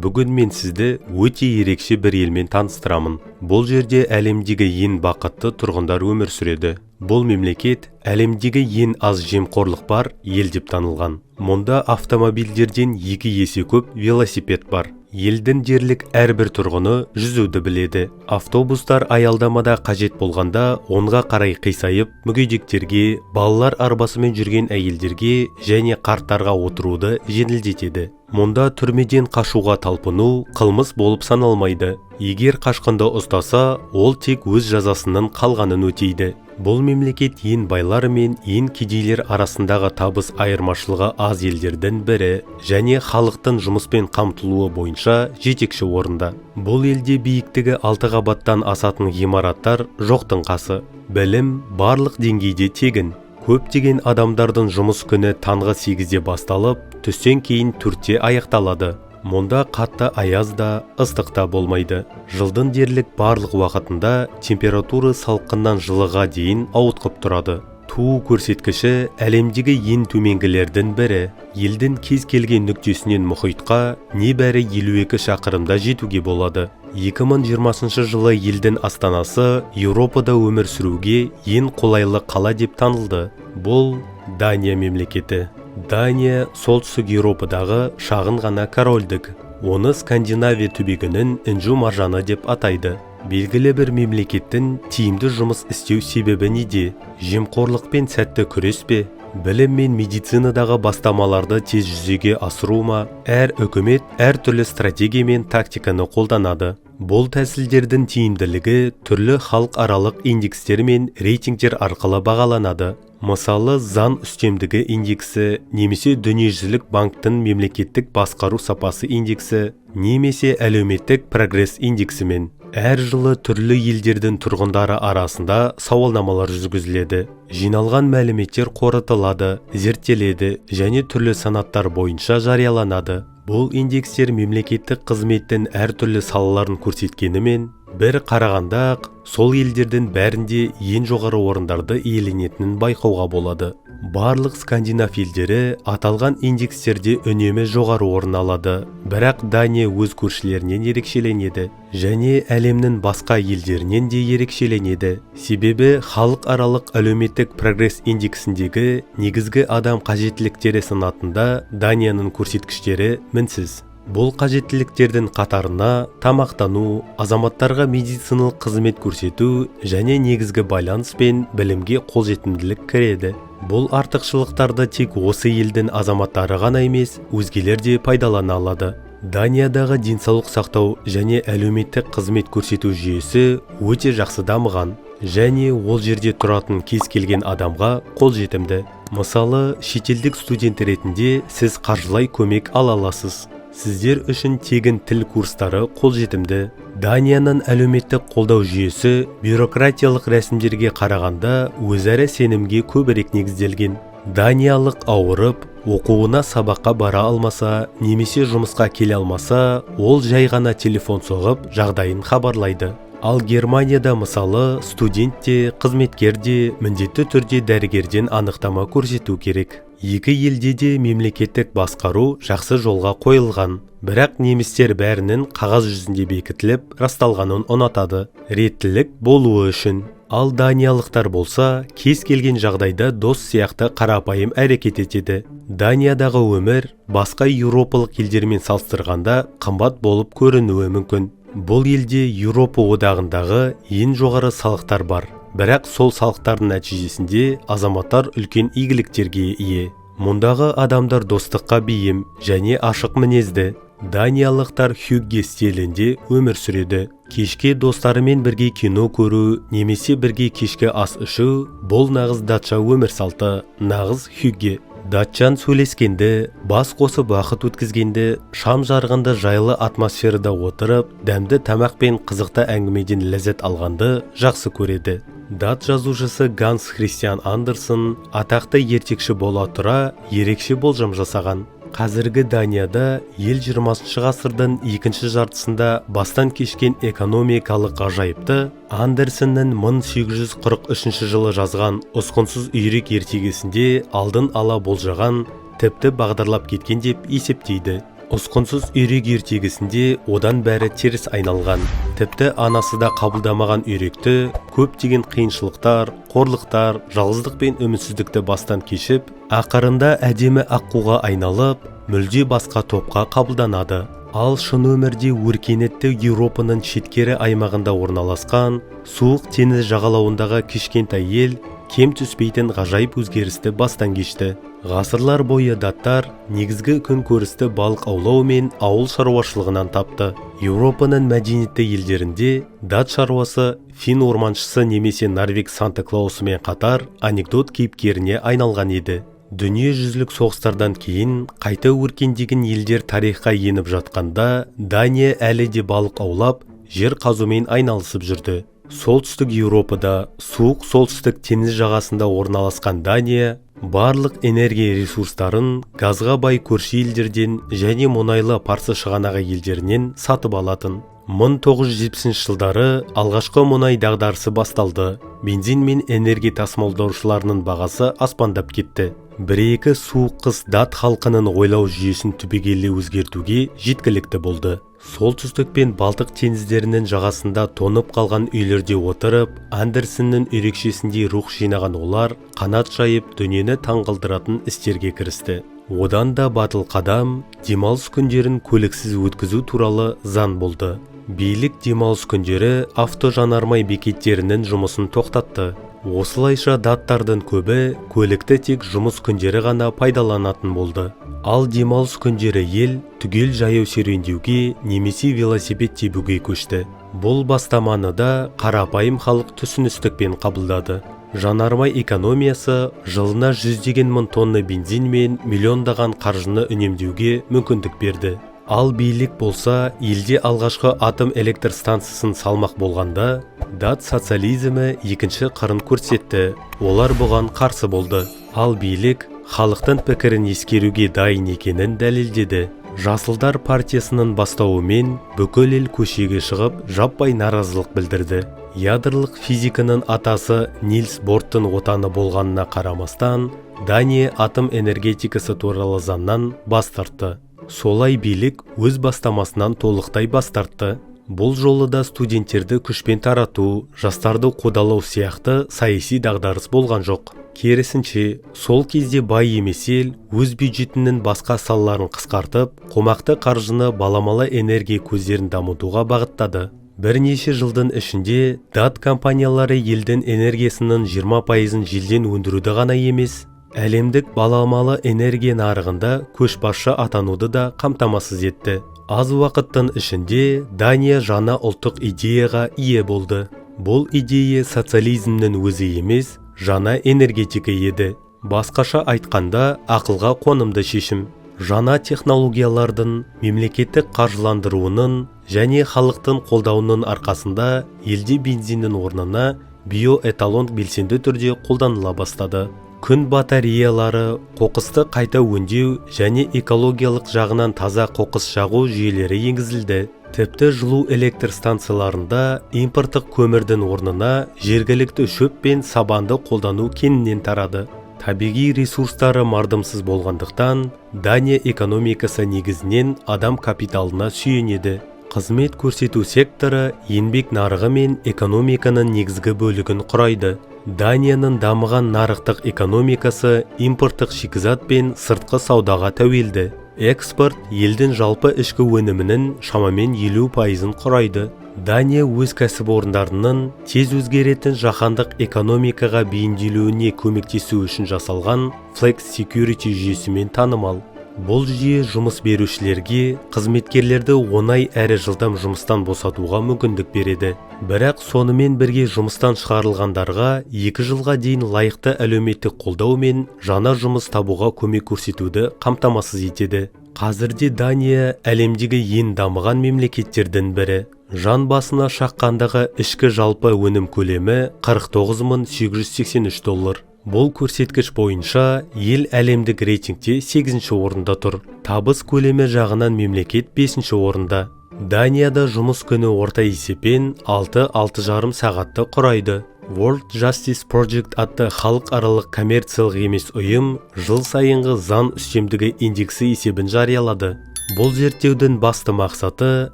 Бүгін мен сізді өте ерекше бір елмен таныстырамын. Бұл жерде әлемдегі ең бақытты тұрғындар өмір сүреді. Бұл мемлекет әлемдегі ең аз жемқорлық бар ел деп танылған. Мұнда автомобильдерден 2 есе көп велосипед бар. Елдің дерлік әрбір тұрғыны жүзуді біледі. Автобустар аялдамада қажет болғанда онға қарай қисайып, мүгедектерге, балалар арбасымен жүрген әйелдерге және қарттарға отыруды жеңілдетеді. Мұнда түрмеден қашуға талпыну қылмыс болып саналмайды. Егер қашқынды ұстаса, ол тек өз жазасының қалғанын өтейді. Бұл мемлекет ең байлар мен ең кедейлер арасындағы табыс айырмашылығы аз елдердің бірі және халықтың жұмыспен қамтылуы бойынша жетекші орында. Бұл елде биіктігі 6 қабаттан асатын ғимараттар жоқтың қасы. Білім барлық деңгейде тегін. Көптеген адамдардың жұмыс күні таңғы 8-де басталып, түстен кейін 4-те аяқталады. Мұнда қатты аяз да, ыстық та болмайды. Жылдың дерлік барлық уақытында температура салқыннан жылыға дейін ауытқып тұрады. Туу көрсеткіші әлемдегі ең төменгілердің бірі. Елдің кез келген нүктесінен мұхитқа небәрі 52 шақырымда жетуге болады. 2020 жылы елдің астанасы Еуропада өмір сүруге ең қолайлы қала деп танылды. Бұл Дания мемлекеті. Дания солтүстік Еуропадағы шағын ғана корольдік. Оны Скандинавия түбегінің інжу маржаны деп атайды. Белгілі бір мемлекеттің тиімді жұмыс істеу себебі неде? Жемқорлықпен сәтті күрес пе? Білім мен медицинадағы бастамаларды тез жүзеге асыру ма? Әр үкімет әртүрлі стратегия мен тактиканы қолданады. Бұл тәсілдердің тиімділігі түрлі халықаралық индекстер мен рейтингтер арқылы бағаланады. Мысалы, зан үстемдігі индексі, немесе дүниежүзілік банктың мемлекеттік басқару сапасы индексі, немесе әлеуметтік прогресс индексімен. Әр жылы түрлі елдердің тұрғындары арасында сауалнамалар жүргізіледі. Жиналған мәліметтер қорытылады, зерттеледі және түрлі санаттар бойынша жарияланады. Бұл индекстер мемлекеттік қызметтің әртүрлі салаларын көрсеткенімен, бір қарағанда сол елдердің бәрінде ең жоғары орындарды иеленетінін байқауға болады. Барлық скандинав елдері аталған индекстерде үнемі жоғары орын алады, бірақ Дания өз көршілерінен ерекшеленеді және әлемнің басқа елдерінен де ерекшеленеді. Себебі халықаралық әлеуметтік прогресс индексіндегі негізгі адам қажеттіліктері санатында Данияның көрсеткіштері мінсіз. Бұл қажеттіліктердің қатарына тамақтану, азаматтарға медициналық қызмет көрсету және негізгі байланыс пен білімге қолжетімділік кіреді. Бұл артықшылықтарды тек осы елдің азаматтары ғана емес, өзгелер де пайдалана алады. Даниядағы денсаулық сақтау және әлеуметтік қызмет көрсету жүйесі өте жақсы дамыған және ол жерде тұратын кез келген адамға қолжетімді. Мысалы, шетелдік студент ретінде сіз қаржылай көмек ала аласыз. Сіздер үшін тегін тіл курстары қолжетімді. Данияның әлеуметтік қолдау жүйесі бюрократиялық рәсімдерге қарағанда өзара сенімге көбірек негізделген. Даниялық ауырып, оқуына сабаққа бара алмаса, немесе жұмысқа келе алмаса, ол жай ғана телефон соғып жағдайын хабарлайды. Ал Германияда мысалы студент те, қызметкер де міндетті түрде дәрігерден анықтама көрсету керек. Екі елде де мемлекеттік басқару жақсы жолға қойылған, бірақ немістер бәрінің қағаз жүзінде бекітіліп, расталғанын ұнатады, реттілік болуы үшін. Ал даниялықтар болса, кез келген жағдайда дос сияқты қарапайым әрекет етеді. Даниядағы өмір басқа еуропалық елдермен салыстырғанда қымбат болып көрінуі мүмкін. Бұл елде Еуропа одағындағы ең жоғары салықтар бар. Бірақ сол салықтардың нәтижесінде азаматтар үлкен игіліктерге ие. Мұндағы адамдар достыққа бейім және ашық мінезді. Даниялықтар хюгге стилінде өмір сүреді. Кешке достарымен бірге кино көру, немесе бірге кешке ас ішу, бұл нағыз датша өмір салты, нағыз хюгге. Датчан сөйлескенді, бас қосып уақыт өткізгенді, шам жарғанда жайлы атмосферада отырып, дәмді тамақ пен қызықты әңгімеден ләззат алғанды жақсы көреді. Дат жазушысы Ганс Христиан Андерсон атақты ертекші бола тұра ерекше болжам жасаған. Қазіргі Данияда ел 20 ғасырдың екінші жартысында бастан кешкен экономикалық ғажайыпты Андерсонның 1843 жылы жазған ұсқынсыз үйрек ертегісінде алдын ала болжаған, тіпті бағдарлап кеткен деп есептейді. Ұсқынсыз үйрек ертегісінде одан бәрі теріс айналған. Тіпті анасы да қабылдамаған үйректі көптеген қиыншылықтар, қорлықтар, жалғыздық пен үмітсіздікті бастан кешіп, ақырында әдемі аққуға айналып, мүлде басқа топқа қабылданады. Ал шын өмірде өркениетті Еуропаның шеткері аймағында орналасқан суық теңіз жағалауындағы кішкентай ел кем түспейтін ғажайып өзгерісті бастан кешті. Ғасырлар бойы даттар негізгі күнкөрісті балық аулау мен ауыл шаруашылығынан тапты. Еуропаның мәдениетті елдерінде дат шаруасы фин орманшысы немесе норвег Санта-Клаусымен қатар анекдот кейіпкеріне айналған еді. Дүниежүзілік соғыстардан кейін қайта өркендеген елдер тарихқа еніп жатқанда, Дания әлі де балық аулап, жер қазумен айналысып жүрді. Солтүстік Еуропада суық солтүстік теңіз жағасында орналасқан Дания барлық энергия ресурстарын газға бай көрші елдерден және мұнайлы парсы шығанағы елдерінен сатып алатын. 1970 жылдары алғашқы мұнай дағдарысы басталды. Бензин мен энергия тасымалдаушыларының бағасы аспандап кетті. Бір-екі суық қыс дат халқының ойлау жүйесін түбегейлі өзгертуге жеткілікті болды. Солтүстік пен Балтық теңіздерінің жағасында тонып қалған үйлерде отырып, Андерсеннің ерекшесіндей рух жинаған олар қанат жайып дүниені таңғалдыратын істерге кірісті. Одан да батыл қадам демалыс күндерін көліксіз өткізу туралы заң болды. Билік демалыс күндері автожанармай бекеттерінің жұмысын тоқтатты. Осылайша даттардың көбі көлікті тек жұмыс күндері ғана пайдаланатын болды. Ал демалыс күндері ел түгел жаяу серуендеуге немесе велосипед тебуге көшті. Бұл бастаманы да қарапайым халық түсіністікпен қабылдады. Жанармай экономиясы жылына 100 мың тонна бензин мен миллиондаған қаржыны үнемдеуге мүмкіндік берді. Ал билік болса, елде алғашқы атом электр станциясын салмақ болғанда, дат социализмі екінші қырын көрсетті. Олар бұған қарсы болды. Ал билік халықтың пікірін ескеруге дайын екенін дәлелдеді. Жасылдар партиясының бастауымен бүкіл ел көшеге шығып, жаппай наразылық білдірді. Ядролық физиканың атасы Нильс Борттың отаны болғанына қарамастан, Дания атом энергетикасы туралы заңнан бас тартты. Солай билік өз бастамасынан толықтай бас тартты. Бұл жолы да студенттерді күшпен тарату, жастарды қудалау сияқты саяси дағдарыс болған жоқ. Керісінше, сол кезде бай емес ел өз бюджетінің басқа салаларын қысқартып, қомақты қаржыны баламалы энергия көздерін дамытуға бағыттады. Бірнеше жылдың ішінде дат компаниялары елдің энергиясының 20%-ын желден өндіруді ғана емес, әлемдік баламалы энергия нарығында көшбасшы атануды да қамтамасыз етті. Аз уақыттың ішінде Дания жаңа ұлттық идеяға ие болды. Бұл идея социализмнің өзі емес, жаңа энергетика еді. Басқаша айтқанда, ақылға қонымды шешім. Жаңа технологиялардың, мемлекеттік қаржыландыруының және халықтың қолдауының арқасында елде бензиннің орнына биоэталон белсенді түрде қолданыла бастады. Күн батареялары, қоқысты қайта өңдеу және экологиялық жағынан таза қоқыс жағу жүйелері енгізілді. Тіпті жылу электр станцияларында импорттық көмірдің орнына жергілікті шөп пен сабанды қолдану кеңінен тарады. Табиғи ресурстары мардымсыз болғандықтан, Дания экономикасы негізінен адам капиталына сүйенеді. Қызмет көрсету секторы еңбек нарығы мен экономиканың негізгі бөлігін құрайды. Данияның дамыған нарықтық экономикасы импорттық шикізат пен сыртқы саудаға тәуелді. Экспорт елдің жалпы ішкі өнімінің шамамен 50%-ын құрайды. Дания өз кәсіпорындарының тез өзгеретін жаһандық экономикаға бейімделуіне көмектесу үшін жасалған Flex Security жүйесімен танымал. Бұл жүйе жұмыс берушілерге қызметкерлерді оңай әрі жылдам жұмыстан босатуға мүмкіндік береді. Бірақ сонымен бірге жұмыстан шығарылғандарға 2 жылға дейін лайықты әлеуметтік қолдау мен жаңа жұмыс табуға көмек көрсетуді қамтамасыз етеді. Қазірде Дания әлемдегі ең дамыған мемлекеттердің бірі. Жан басына шаққандағы ішкі жалпы өнім көлемі $49,883. Бұл көрсеткіш бойынша ел әлемдік рейтингте 8-ші орында тұр. Табыс көлемі жағынан мемлекет 5-ші орында. Данияда жұмыс күні орта есеппен 6-6,5 сағатты құрайды. World Justice Project атты халықаралық коммерциялық емес ұйым жыл сайынғы заң үстемдігі индексі есебін жариялады. Бұл зерттеудің басты мақсаты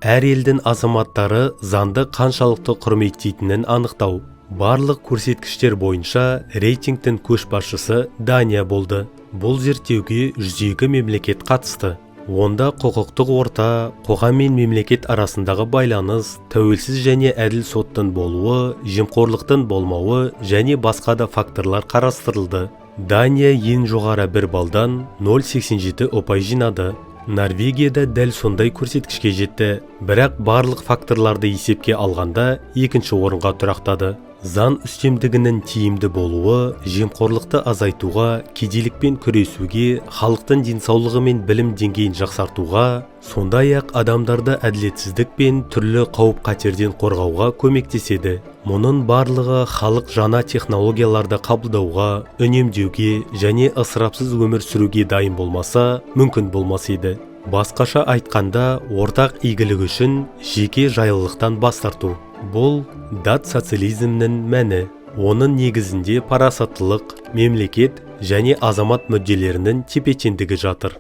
әр елдің азаматтары заңды қаншалықты құрметтейтінін анықтау. Барлық көрсеткіштер бойынша рейтингтің көшбасшысы Дания болды. Бұл зерттеуге 102 мемлекет қатысты. Онда құқықтық орта, қоғам мен мемлекет арасындағы байланыс, тәуелсіз және әділ соттың болуы, жемқорлықтың болмауы және басқа да факторлар қарастырылды. Дания ең жоғары бір балдан 0,87 ұпай жинады. Норвегияда дәл сондай көрсеткішке жетті, бірақ барлық факторларды есепке алғанда екінші орынға тұрақтады. Заң үстемдігінің тиімді болуы, жемқорлықты азайтуға, кедейлікпен күресуге, халықтың денсаулығы мен білім деңгейін жақсартуға, сондай-ақ адамдарды әділетсіздік пен түрлі қауіп-қатерден қорғауға көмектеседі. Мұның барлығы халық жаңа технологияларды қабылдауға, үнемдеуге және ысырапсыз өмір сүруге дайын болмаса, мүмкін болмас еді. Басқаша айтқанда, ортақ игілік үшін жеке жайлылықтан бас тарту. Бұл дат социализмнің мәні. Оның негізінде парасаттылық, мемлекет және азамат мүдделерінің тепе-теңдігі жатыр.